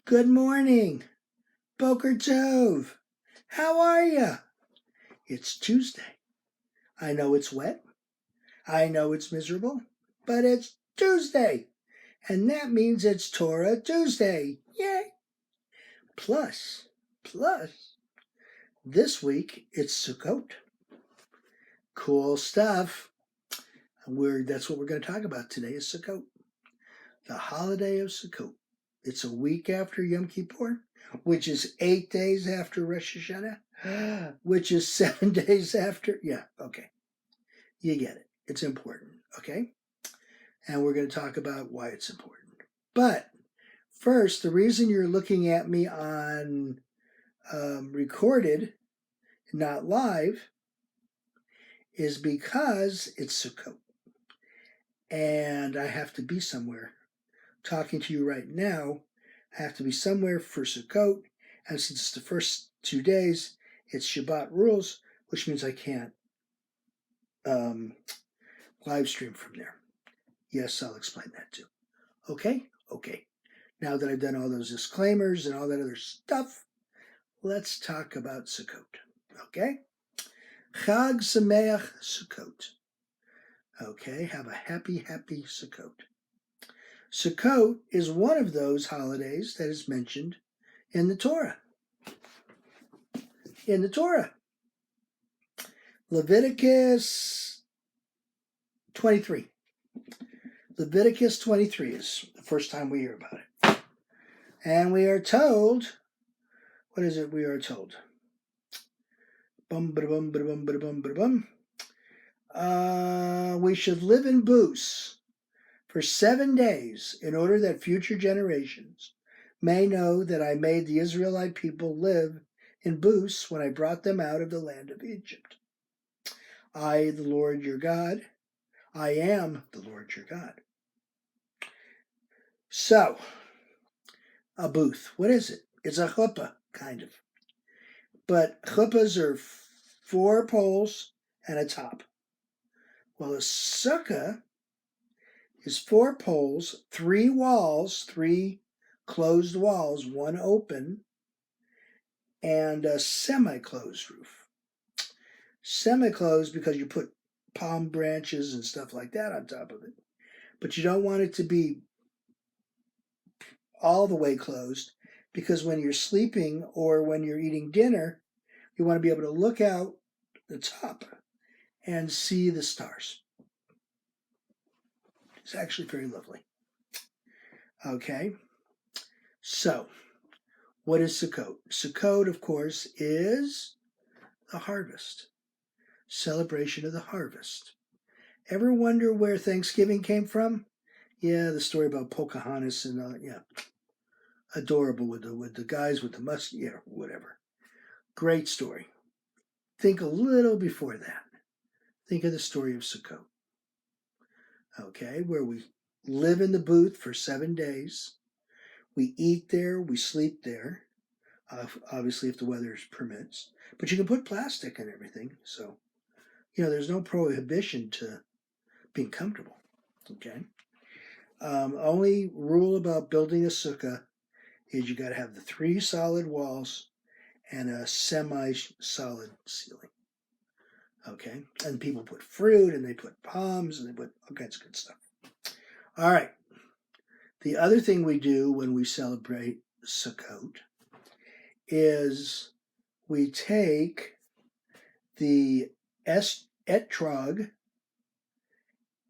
Good morning. Boker Tov. How are ya? It's Tuesday. I know it's wet. I know it's miserable. But it's Tuesday. And that means it's Torah Tuesday. Yay! Plus, this week it's Sukkot. Cool stuff. That's what we're going to talk about today is Sukkot. The holiday of Sukkot. It's a week after Yom Kippur, which is 8 days after Rosh Hashanah, which is 7 days after. Yeah, okay. You get it. It's important, okay? And we're going to talk about why it's important. But first, the reason you're looking at me on recorded, not live, is because it's Sukkot. And I have to be somewhere. Talking to you right now, I have to be somewhere for Sukkot, and since it's the first 2 days, it's Shabbat rules, which means I can't live stream from there. Yes, I'll explain that too. Okay? Okay. Now that I've done all those disclaimers and all that other stuff, let's talk about Sukkot. Okay? Chag Sameach Sukkot. Okay, have a happy Sukkot. Sukkot is one of those holidays that is mentioned in the Torah. Leviticus 23. Leviticus 23 is the first time we hear about it. And we are told, what is it we are told? We should live in booths for 7 days in order that future generations may know that I made the Israelite people live in booths when I brought them out of the land of Egypt. I, the Lord your God, I am the Lord your God. So, a booth, what is it? It's a chuppah, kind of. But chuppahs are 4 poles and a top. Well, a sukkah is 4 poles, 3 walls, 3 closed walls, 1 open, and a semi-closed roof. Semi-closed because you put palm branches and stuff like that on top of it. But you don't want it to be all the way closed because when you're sleeping or when you're eating dinner, you want to be able to look out the top and see the stars. It's actually very lovely. Okay, so what is Sukkot? Sukkot, of course, is the harvest, celebration of the harvest. Ever wonder where Thanksgiving came from? Yeah, the story about Pocahontas and yeah, adorable with the guys with the mustache, yeah, whatever. Great story. Think a little before that. Think of the story of Sukkot. Okay, where we live in the booth for 7 days. We eat there, we sleep there. Obviously, if the weather permits. But you can put plastic and everything, so there's no prohibition to being comfortable. Okay. Only rule about building a sukkah is you got to have the 3 solid walls and a semi-solid ceiling. Okay, and people put fruit and they put palms and they put all kinds of good stuff. All right. The other thing we do when we celebrate Sukkot is we take the etrog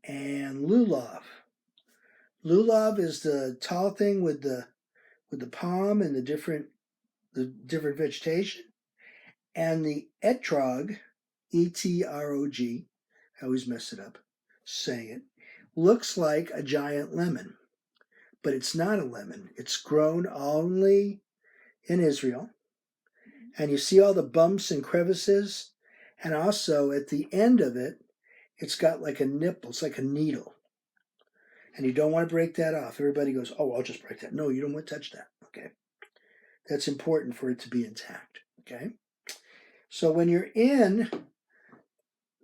and lulav. Lulav is the tall thing with the palm and the different vegetation, and the etrog, E-T-R-O-G, I always mess it up saying it, looks like a giant lemon, but it's not a lemon. It's grown only in Israel, and you see all the bumps and crevices, and also at the end of it, it's got like a nipple. It's like a needle. And you don't want to break that off. Everybody goes, oh, I'll just break that. No, you don't want to touch that. Okay. That's important for it to be intact. Okay. So when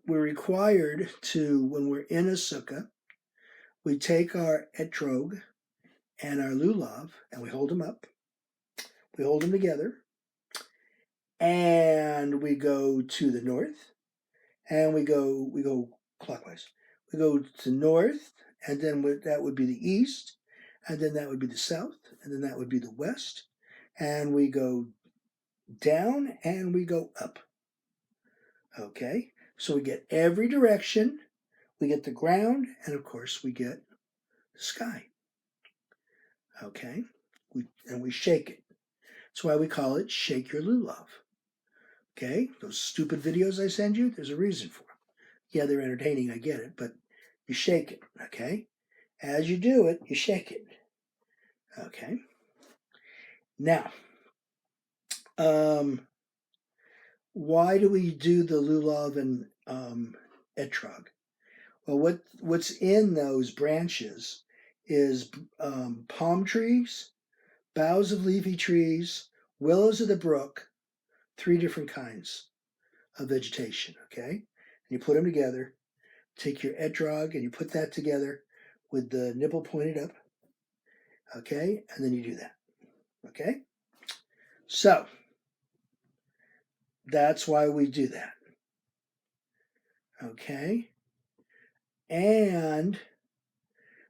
we're required to, when we're in a sukkah, we take our etrog and our lulav and we hold them up We hold them together, and we go to the north, and we go clockwise. We go to north, and then that would be the east, and then that would be the south, and then that would be the west, and we go down and we go up. Okay, so we get every direction, we get the ground, and of course we get the sky. Okay, and we shake it. That's why we call it Shake Your Lulav. Okay, those stupid videos I send you, there's a reason for them. Yeah, they're entertaining, I get it, but you shake it, okay? As you do it, you shake it. Okay. Now, why do we do the lulav and etrog? Well, what's in those branches is palm trees, boughs of leafy trees, willows of the brook, 3 different kinds of vegetation, okay? And you put them together, take your etrog and you put that together with the nipple pointed up, okay? And then you do that, okay? So, that's why we do that, okay? And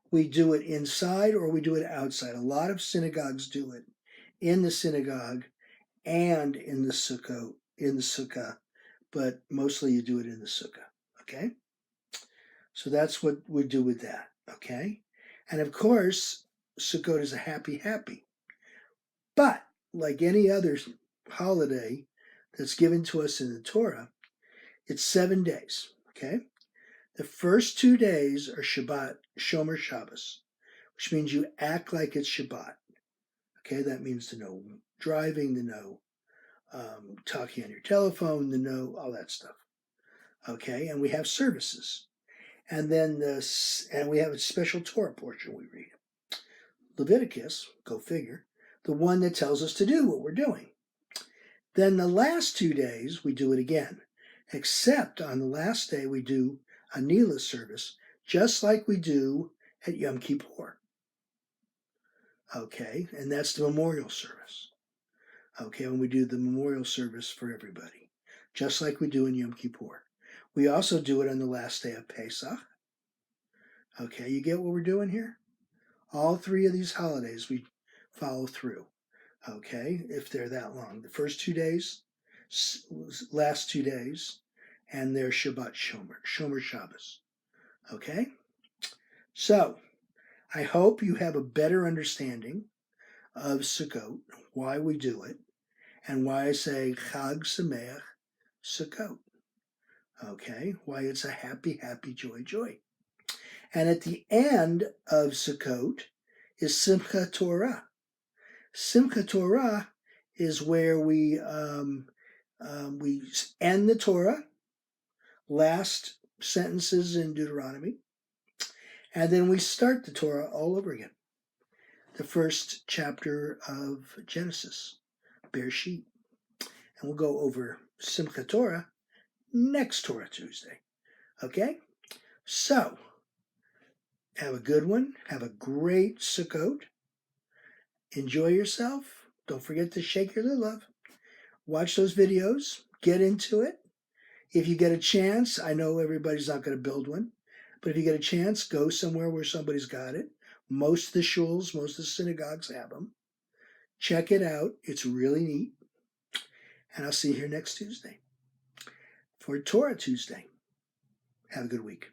we do it inside or we do it outside. A lot of synagogues do it in the synagogue and in the sukkah, but mostly you do it in the sukkah, okay? So that's what we do with that, okay? And of course, Sukkot is a happy. But like any other holiday that's given to us in the Torah, it's 7 days, okay? The first 2 days are Shabbat, Shomer Shabbos, which means you act like it's Shabbat, okay? That means to know driving, to know talking on your telephone, to know all that stuff, okay? And we have services. And then we have a special Torah portion we read. Leviticus, go figure, the one that tells us to do what we're doing. Then the last 2 days, we do it again, except on the last day we do a Nila service, just like we do at Yom Kippur. Okay, and that's the memorial service. Okay, when we do the memorial service for everybody, just like we do in Yom Kippur. We also do it on the last day of Pesach. Okay, you get what we're doing here? All 3 of these holidays we follow through. Okay, if they're that long. The first 2 days, last 2 days, and they're Shabbat Shomer Shabbos. Okay? So, I hope you have a better understanding of Sukkot, why we do it, and why I say Chag Sameach Sukkot. Okay? Why it's a happy, joy. And at the end of Sukkot is Simchat Torah. Simchat Torah is where we end the Torah, last sentences in Deuteronomy, and then we start the Torah all over again. The first chapter of Genesis, Bereshit. And we'll go over Simchat Torah next Torah Tuesday. Okay? So, have a good one. Have a great Sukkot. Enjoy yourself. Don't forget to shake your lulav. Watch those videos. Get into it. If you get a chance, I know everybody's not going to build one, but if you get a chance, go somewhere where somebody's got it. Most of the shuls, most of the synagogues have them. Check it out. It's really neat. And I'll see you here next Tuesday for Torah Tuesday. Have a good week.